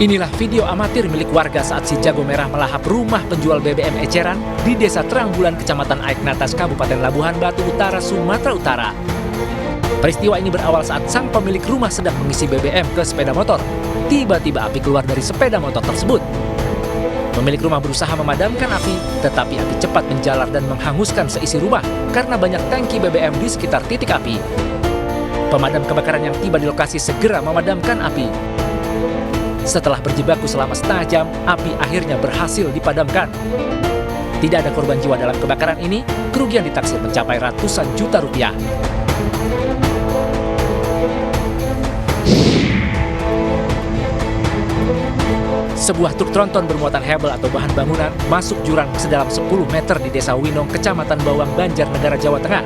Inilah video amatir milik warga saat si jago merah melahap rumah penjual BBM eceran di Desa Terangbulan, Kecamatan Aiknatas, Kabupaten Labuhan Batu Utara, Sumatera Utara. Peristiwa ini berawal saat sang pemilik rumah sedang mengisi BBM ke sepeda motor. Tiba-tiba api keluar dari sepeda motor tersebut. Pemilik rumah berusaha memadamkan api, tetapi api cepat menjalar dan menghanguskan seisi rumah karena banyak tangki BBM di sekitar titik api. Pemadam kebakaran yang tiba di lokasi segera memadamkan api. Setelah berjibaku selama setengah jam, api akhirnya berhasil dipadamkan. Tidak ada korban jiwa dalam kebakaran ini, kerugian ditaksir mencapai ratusan juta rupiah. Sebuah truk tronton bermuatan hebel atau bahan bangunan masuk jurang sedalam 10 meter di Desa Winong, Kecamatan Bawang, Banjarnegara, Jawa Tengah.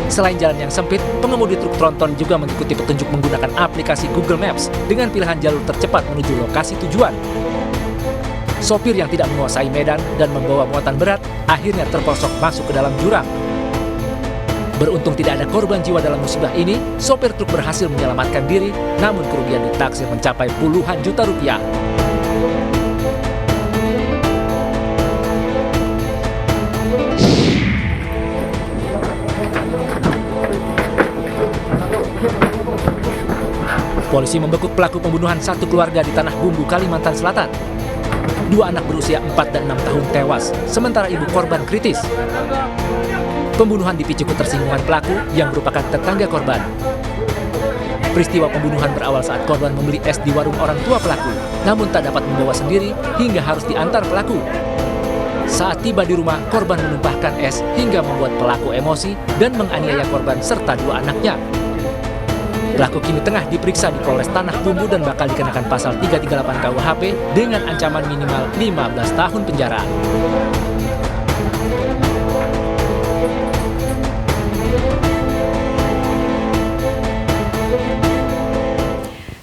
Selain jalan yang sempit, pengemudi truk tronton juga mengikuti petunjuk menggunakan aplikasi Google Maps dengan pilihan jalur tercepat menuju lokasi tujuan. Sopir yang tidak menguasai medan dan membawa muatan berat akhirnya terperosok masuk ke dalam jurang. Beruntung tidak ada korban jiwa dalam musibah ini, sopir truk berhasil menyelamatkan diri, namun kerugian ditaksir mencapai puluhan juta rupiah. Polisi membekuk pelaku pembunuhan satu keluarga di Tanah Bumbu, Kalimantan Selatan. 2 anak berusia 4 dan 6 tahun tewas, sementara ibu korban kritis. Pembunuhan dipicu ketersinggungan pelaku yang merupakan tetangga korban. Peristiwa pembunuhan berawal saat korban membeli es di warung orang tua pelaku, namun tak dapat membawa sendiri hingga harus diantar pelaku. Saat tiba di rumah, korban menumpahkan es hingga membuat pelaku emosi dan menganiaya korban serta 2 anaknya. Pelaku kini tengah diperiksa di Polres Tanah Bumbu dan bakal dikenakan pasal 338 KUHP dengan ancaman minimal 15 tahun penjara.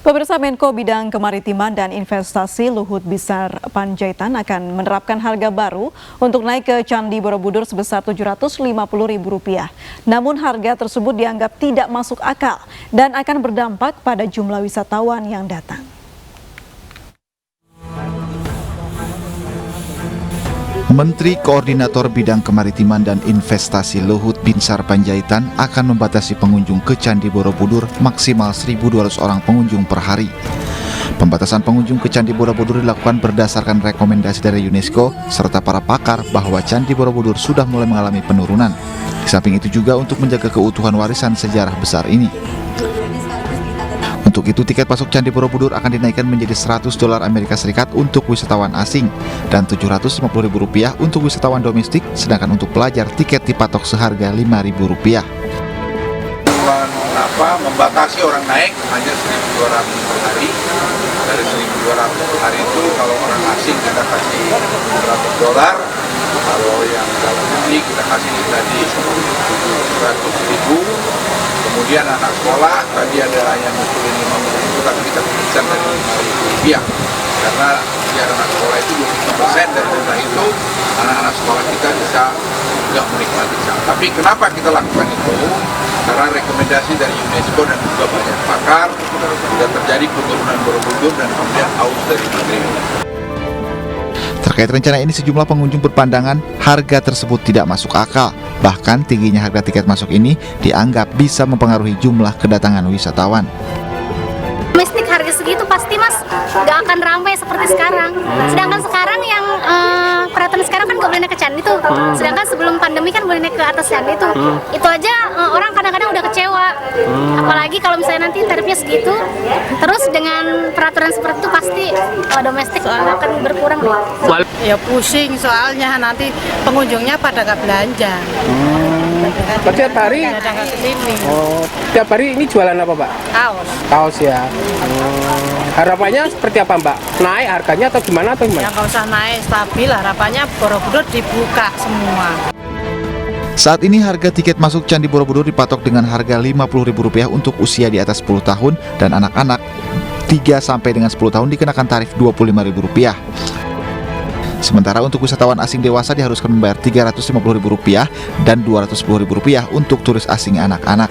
Pemirsa, Menko Bidang Kemaritiman dan Investasi Luhut Binsar Panjaitan akan menerapkan harga baru untuk naik ke Candi Borobudur sebesar Rp750.000. Namun harga tersebut dianggap tidak masuk akal dan akan berdampak pada jumlah wisatawan yang datang. Menteri Koordinator Bidang Kemaritiman dan Investasi Luhut Binsar Panjaitan akan membatasi pengunjung ke Candi Borobudur maksimal 1.200 orang pengunjung per hari. Pembatasan pengunjung ke Candi Borobudur dilakukan berdasarkan rekomendasi dari UNESCO serta para pakar bahwa Candi Borobudur sudah mulai mengalami penurunan. Di samping itu juga untuk menjaga keutuhan warisan sejarah besar ini. Untuk itu, tiket masuk Candi Borobudur akan dinaikkan menjadi $100 Amerika Serikat untuk wisatawan asing dan Rp750.000 untuk wisatawan domestik, sedangkan untuk pelajar tiket dipatok seharga Rp5.000. Membatasi orang naik hanya 1.200 per hari. Dari 1.200 per hari itu kalau orang asing kita kasih $100, kalau yang dalam negeri kita kasih tadi 700.000. Kemudian anak sekolah tadi ada yang ngusulin 50.000, tapi kita bisa dari Rp5.000 karena biar anak sekolah itu 20% dari jumlah itu anak-anak sekolah kita bisa juga menikmati. Tapi kenapa kita lakukan itu? Karena rekomendasi dari UNESCO dan juga banyak pakar sudah terjadi penurunan Borobudur dan kemudian aus dari negeri. Terkait rencana ini, sejumlah pengunjung berpandangan harga tersebut tidak masuk akal. Bahkan tingginya harga tiket masuk ini dianggap bisa mempengaruhi jumlah kedatangan wisatawan. Domestik harga segitu pasti mas nggak akan ramai seperti sekarang. Sedangkan sekarang yang peraturan sekarang kan nggak boleh naik ke candi tuh. Sedangkan sebelum pandemi kan boleh naik ke atas candi tuh. Itu aja orang kadang-kadang udah kecewa. Apalagi kalau misalnya nanti tarifnya segitu, terus dengan peraturan seperti itu pasti domestik akan berkurang deh. Ya pusing soalnya nanti pengunjungnya pada nggak belanja. Tiap hari? Oh, tiap hari ini jualan apa, Pak? Kaos. Kaos ya. Harapannya seperti apa, Mbak? Naik harganya atau gimana atau gimana? Ya nggak usah naik, stabil. Harapannya Borobudur dibuka semua. Saat ini harga tiket masuk Candi Borobudur dipatok dengan harga Rp50.000 untuk usia di atas 10 tahun dan anak-anak 3 sampai dengan 10 tahun dikenakan tarif Rp25.000. Sementara untuk wisatawan asing dewasa diharuskan membayar Rp350.000 dan Rp210.000 untuk turis asing anak-anak.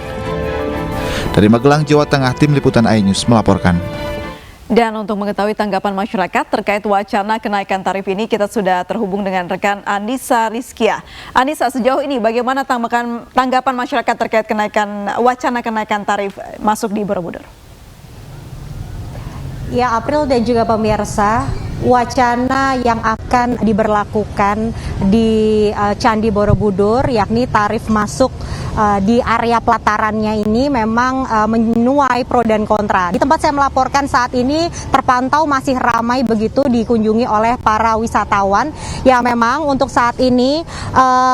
Dari Magelang, Jawa Tengah, Tim Liputan iNews melaporkan. Dan untuk mengetahui tanggapan masyarakat terkait wacana kenaikan tarif ini, kita sudah terhubung dengan rekan Anissa Rizkia. Anissa, sejauh ini bagaimana tanggapan masyarakat terkait wacana kenaikan tarif masuk di Borobudur? Ya, April dan juga pemirsa, wacana yang akan diberlakukan di Candi Borobudur, yakni tarif masuk di area pelatarannya ini memang menuai pro dan kontra. Di tempat saya melaporkan saat ini terpantau masih ramai begitu dikunjungi oleh para wisatawan yang memang untuk saat ini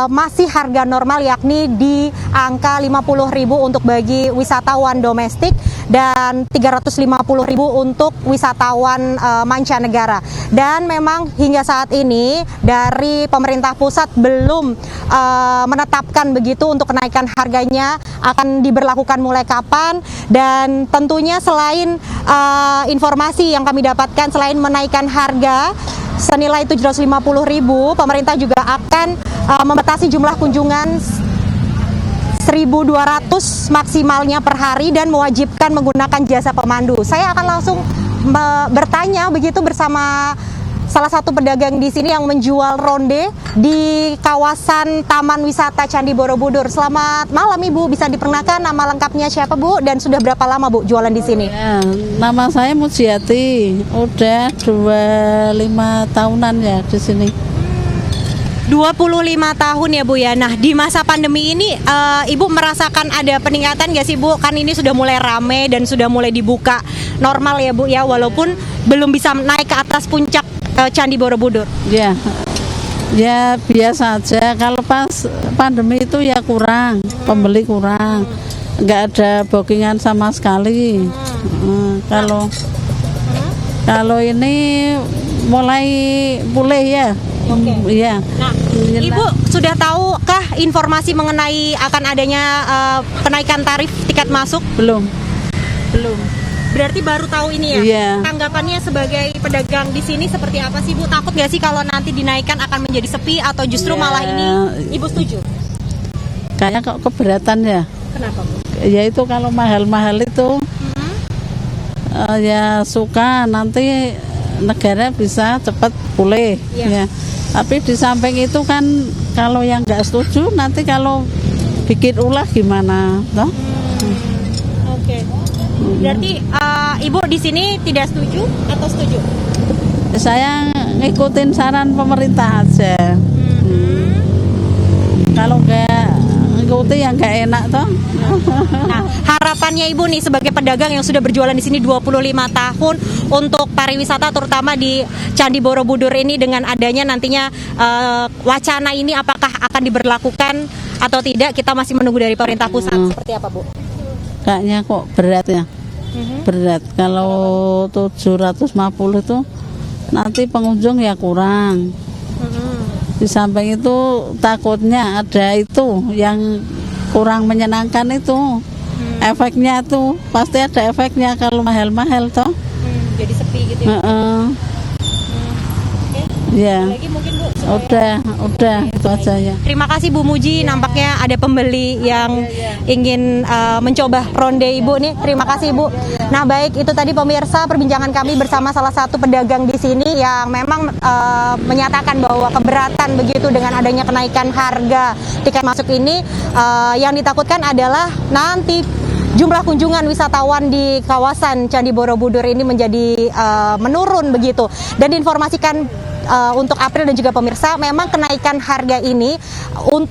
masih harga normal, yakni di angka 50.000 untuk bagi wisatawan domestik dan 350.000 untuk wisatawan mancanegara. Dan memang hingga saat ini dari pemerintah pusat belum menetapkan begitu untuk kenaikan harganya akan diberlakukan mulai kapan. Dan tentunya selain informasi yang kami dapatkan, selain menaikkan harga senilai 750.000, pemerintah juga akan membatasi jumlah kunjungan 1.200 maksimalnya per hari dan mewajibkan menggunakan jasa pemandu. Saya akan langsung bertanya begitu bersama salah satu pedagang di sini yang menjual ronde di kawasan Taman Wisata Candi Borobudur. Selamat malam Ibu, bisa diperkenalkan nama lengkapnya siapa Bu dan sudah berapa lama Bu jualan di sini? Ya, nama saya Mujiati, udah 25 tahunan ya di sini. 25 tahun ya Bu ya. Nah, di masa pandemi ini Ibu merasakan ada peningkatan nggak sih Bu? Kan ini sudah mulai rame dan sudah mulai dibuka normal ya Bu ya, walaupun belum bisa naik ke atas puncak Candi Borobudur. Ya biasa aja. Kalau pas pandemi itu ya kurang, pembeli kurang, nggak ada bookingan sama sekali. Kalau ini mulai pulih ya. Iya. Nah, Ibu sudah tahukah informasi mengenai akan adanya kenaikan tarif tiket masuk? Belum. Berarti baru tahu ini ya? Iya. Tanggapannya sebagai pedagang di sini seperti apa sih Bu? Takut nggak sih kalau nanti dinaikkan akan menjadi sepi atau justru malah ini Ibu setuju? Kayaknya kok keberatan ya. Kenapa Bu? Ya itu kalau mahal-mahal itu ya suka nanti negara bisa cepat pulih ya. Tapi di samping itu kan kalau yang nggak setuju nanti kalau bikin ulah gimana toh? Oke. Berarti Ibu di sini tidak setuju atau setuju? Saya ngikutin saran pemerintah aja. Kalau nggak ngikuti yang nggak enak toh. Nah, harapannya Ibu nih sebagai pedagang yang sudah berjualan di sini 25 tahun untuk pariwisata terutama di Candi Borobudur ini, dengan adanya nantinya wacana ini apakah akan diberlakukan atau tidak, kita masih menunggu dari pemerintah pusat. Seperti apa Bu? Kayaknya kok berat ya. Berat kalau 750 itu nanti pengunjung ya kurang. Di samping itu takutnya ada itu yang kurang menyenangkan itu. Efeknya tuh pasti ada efeknya kalau mahal-mahal toh. Jadi sepi gitu ya. Ya. Lagi mungkin Bu. Udah itu aja ya. Terima kasih Bu Muji, nampaknya ada pembeli yang ingin mencoba ronde Ibu nih. Terima kasih Bu. Nah, baik, itu tadi pemirsa perbincangan kami bersama salah satu pedagang di sini yang memang menyatakan bahwa keberatan begitu dengan adanya kenaikan harga tiket masuk ini. Yang ditakutkan adalah nanti jumlah kunjungan wisatawan di kawasan Candi Borobudur ini menjadi menurun begitu. Dan diinformasikan untuk April dan juga pemirsa, memang kenaikan harga ini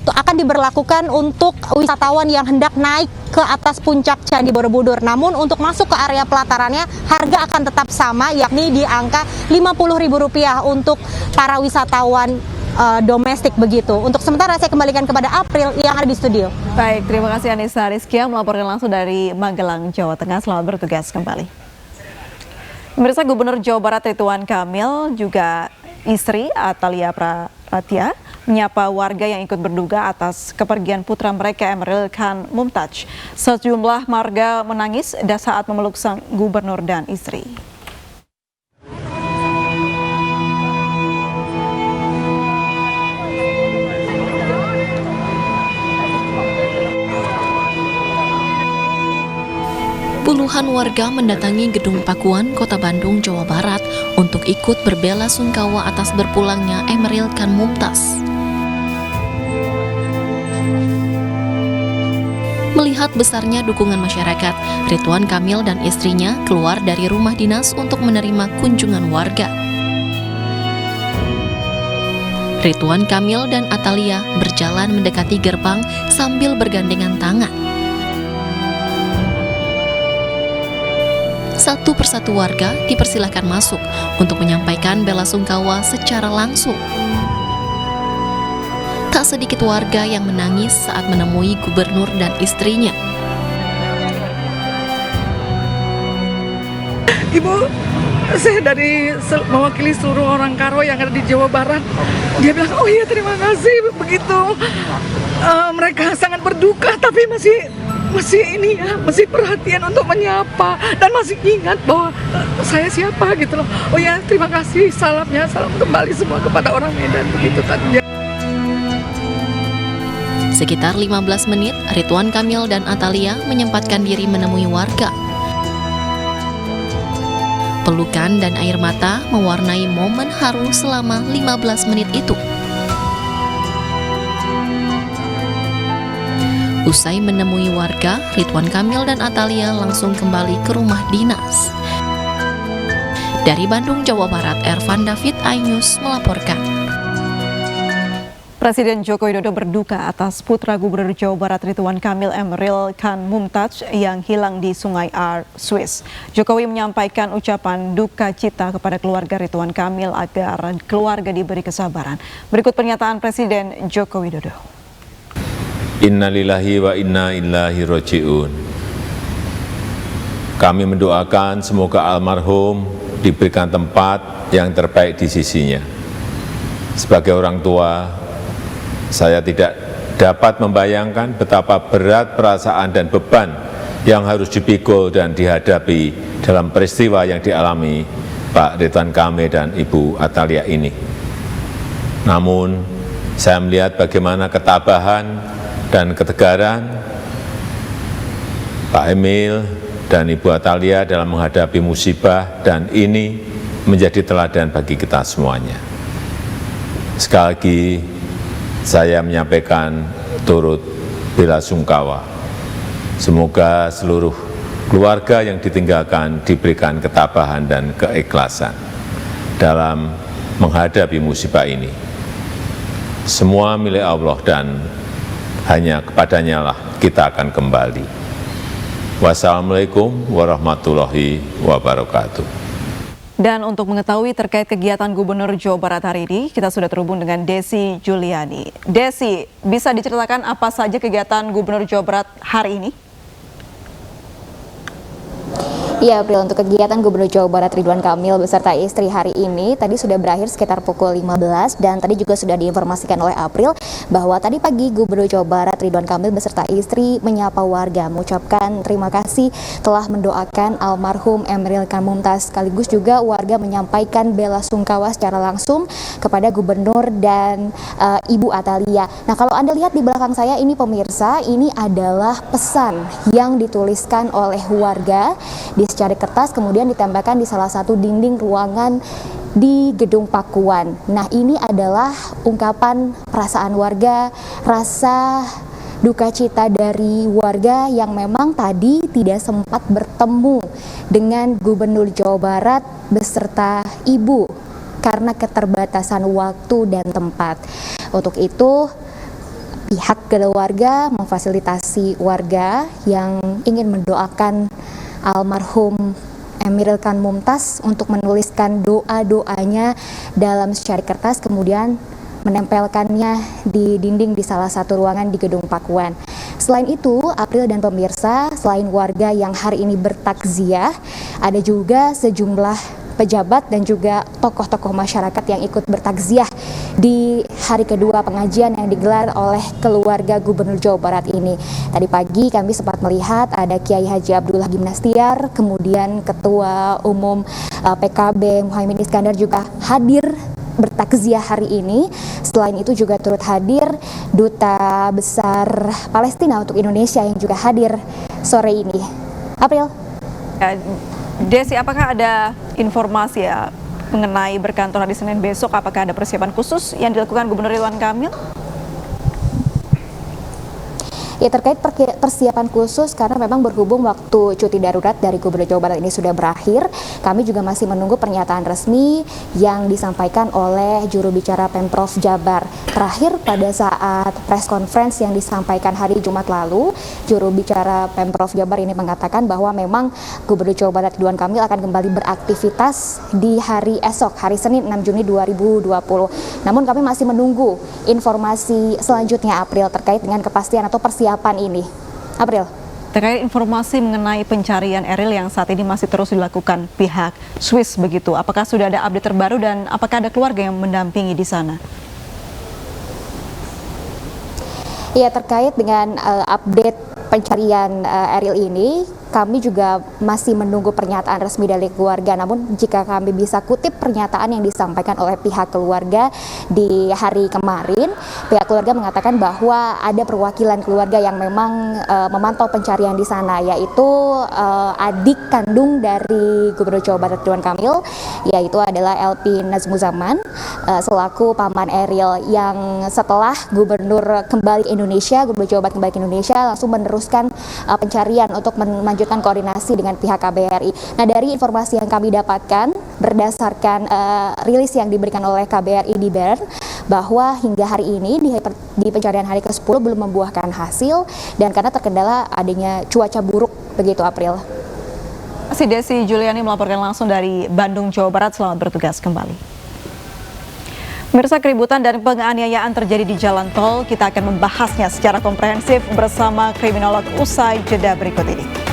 akan diberlakukan untuk wisatawan yang hendak naik ke atas puncak Candi Borobudur. Namun untuk masuk ke area pelatarannya harga akan tetap sama, yakni di angka Rp50.000 untuk para wisatawan domestik begitu. Untuk sementara saya kembalikan kepada April yang ada di studio. Baik, terima kasih Anissa Rizkia melaporkan langsung dari Magelang, Jawa Tengah. Selamat bertugas kembali. Pemirsa, Gubernur Jawa Barat Ridwan Kamil juga istri Atalia Pratia menyapa warga yang ikut berduka atas kepergian putra mereka Emeril Khan Mumtaz. Sejumlah warga menangis saat memeluk sang gubernur dan istri. Puluhan warga mendatangi Gedung Pakuan, Kota Bandung, Jawa Barat untuk ikut berbela sungkawa atas berpulangnya Emeril Khan Mumtaz. Melihat besarnya dukungan masyarakat, Ridwan Kamil dan istrinya keluar dari rumah dinas untuk menerima kunjungan warga. Ridwan Kamil dan Atalia berjalan mendekati gerbang sambil bergandengan tangan. Satu persatu warga dipersilakan masuk untuk menyampaikan bela sungkawa secara langsung. Tak sedikit warga yang menangis saat menemui gubernur dan istrinya. Ibu, saya mewakili seluruh orang Karo yang ada di Jawa Barat. Dia bilang, oh iya terima kasih. Begitu mereka sangat berduka, tapi masih perhatian untuk menyapa dan masih ingat bahwa saya siapa gitu loh. Oh ya terima kasih, salam kembali semua kepada orang Medan, begitu tadi. Sekitar 15 menit, Ridwan Kamil dan Atalia menyempatkan diri menemui warga. Pelukan dan air mata mewarnai momen haru selama 15 menit itu. Usai menemui warga, Ridwan Kamil dan Atalia langsung kembali ke rumah dinas. Dari Bandung, Jawa Barat, Ervan David, iNews melaporkan. Presiden Joko Widodo berduka atas putra Gubernur Jawa Barat Ridwan Kamil Emeril Khan Mumtaz yang hilang di Sungai Ar, Swiss. Jokowi menyampaikan ucapan duka cita kepada keluarga Ridwan Kamil agar keluarga diberi kesabaran. Berikut pernyataan Presiden Joko Widodo. Innalillahi wa inna ilaihi raji'un. Kami mendoakan semoga almarhum diberikan tempat yang terbaik di sisinya. Sebagai orang tua, saya tidak dapat membayangkan betapa berat perasaan dan beban yang harus dipikul dan dihadapi dalam peristiwa yang dialami Pak Ridwan Kamil dan Ibu Atalia ini. Namun, saya melihat bagaimana ketabahan dan ketegaran Pak Emil dan Ibu Atalia dalam menghadapi musibah, dan ini menjadi teladan bagi kita semuanya. Sekali lagi, saya menyampaikan turut bela sungkawa. Semoga seluruh keluarga yang ditinggalkan diberikan ketabahan dan keikhlasan dalam menghadapi musibah ini. Semua milik Allah dan hanya kepadanya lah kita akan kembali. Wassalamualaikum warahmatullahi wabarakatuh. Dan untuk mengetahui terkait kegiatan Gubernur Jawa Barat hari ini, kita sudah terhubung dengan Desi Juliani. Desi, bisa diceritakan apa saja kegiatan Gubernur Jawa Barat hari ini? Ya, April, untuk kegiatan Gubernur Jawa Barat Ridwan Kamil beserta istri hari ini tadi sudah berakhir sekitar pukul 15, dan tadi juga sudah diinformasikan oleh April bahwa tadi pagi Gubernur Jawa Barat Ridwan Kamil beserta istri menyapa warga, mengucapkan terima kasih telah mendoakan almarhum Emeril Khan Mumtaz, sekaligus juga warga menyampaikan bela sungkawa secara langsung kepada Gubernur dan Ibu Atalia. Nah, kalau Anda lihat di belakang saya ini pemirsa, ini adalah pesan yang dituliskan oleh warga di secari kertas, kemudian ditempelkan di salah satu dinding ruangan di Gedung Pakuan. Nah, ini adalah ungkapan perasaan warga, rasa duka cita dari warga yang memang tadi tidak sempat bertemu dengan Gubernur Jawa Barat beserta Ibu karena keterbatasan waktu dan tempat. Untuk itu, pihak keluarga memfasilitasi warga yang ingin mendoakan almarhum Emeril Khan Mumtaz untuk menuliskan doa-doanya dalam secari kertas, kemudian menempelkannya di dinding di salah satu ruangan di Gedung Pakuan. Selain itu, April dan pemirsa, selain warga yang hari ini bertakziah, ada juga sejumlah pejabat dan juga tokoh-tokoh masyarakat yang ikut bertakziah di hari kedua pengajian yang digelar oleh keluarga Gubernur Jawa Barat ini. Tadi pagi kami sempat melihat ada Kiai Haji Abdullah Gimnastiar, kemudian Ketua Umum PKB Muhaimin Iskandar juga hadir bertakziah hari ini. Selain itu juga turut hadir Duta Besar Palestina untuk Indonesia yang juga hadir sore ini. April. Desi, apakah ada informasi ya mengenai berkantor hari Senin besok? Apakah ada persiapan khusus yang dilakukan Gubernur Ridwan Kamil? Ya, terkait persiapan khusus karena memang berhubung waktu cuti darurat dari Gubernur Jawa Barat ini sudah berakhir, kami juga masih menunggu pernyataan resmi yang disampaikan oleh juru bicara Pemprov Jabar. Terakhir pada saat press conference yang disampaikan hari Jumat lalu, juru bicara Pemprov Jabar ini mengatakan bahwa memang Gubernur Jawa Barat Ridwan Kamil akan kembali beraktivitas di hari esok, hari Senin 6 Juni 2020. Namun kami masih menunggu informasi selanjutnya, April, terkait dengan kepastian atau persiapan ini. April. Terkait informasi mengenai pencarian Eril yang saat ini masih terus dilakukan pihak Swiss begitu, apakah sudah ada update terbaru dan apakah ada keluarga yang mendampingi di sana? Ya, terkait dengan update pencarian Eril ini, kami juga masih menunggu pernyataan resmi dari keluarga. Namun jika kami bisa kutip pernyataan yang disampaikan oleh pihak keluarga di hari kemarin, pihak keluarga mengatakan bahwa ada perwakilan keluarga yang memang memantau pencarian di sana, yaitu adik kandung dari Gubernur Jawa Barat Ridwan Kamil, yaitu adalah LP Nazmuzaman, selaku paman Eril, yang setelah Gubernur kembali Indonesia, Gubernur Jawa Barat kembali ke Indonesia, langsung meneruskan pencarian untuk melanjutkan koordinasi dengan pihak KBRI. Nah, dari informasi yang kami dapatkan berdasarkan rilis yang diberikan oleh KBRI di Bern, bahwa hingga hari ini di pencarian hari ke-10 belum membuahkan hasil dan karena terkendala adanya cuaca buruk begitu, April. Desi Juliani melaporkan langsung dari Bandung, Jawa Barat. Selamat bertugas kembali. Pemirsa, keributan dan penganiayaan terjadi di jalan tol. Kita akan membahasnya secara komprehensif bersama kriminolog usai jeda berikut ini.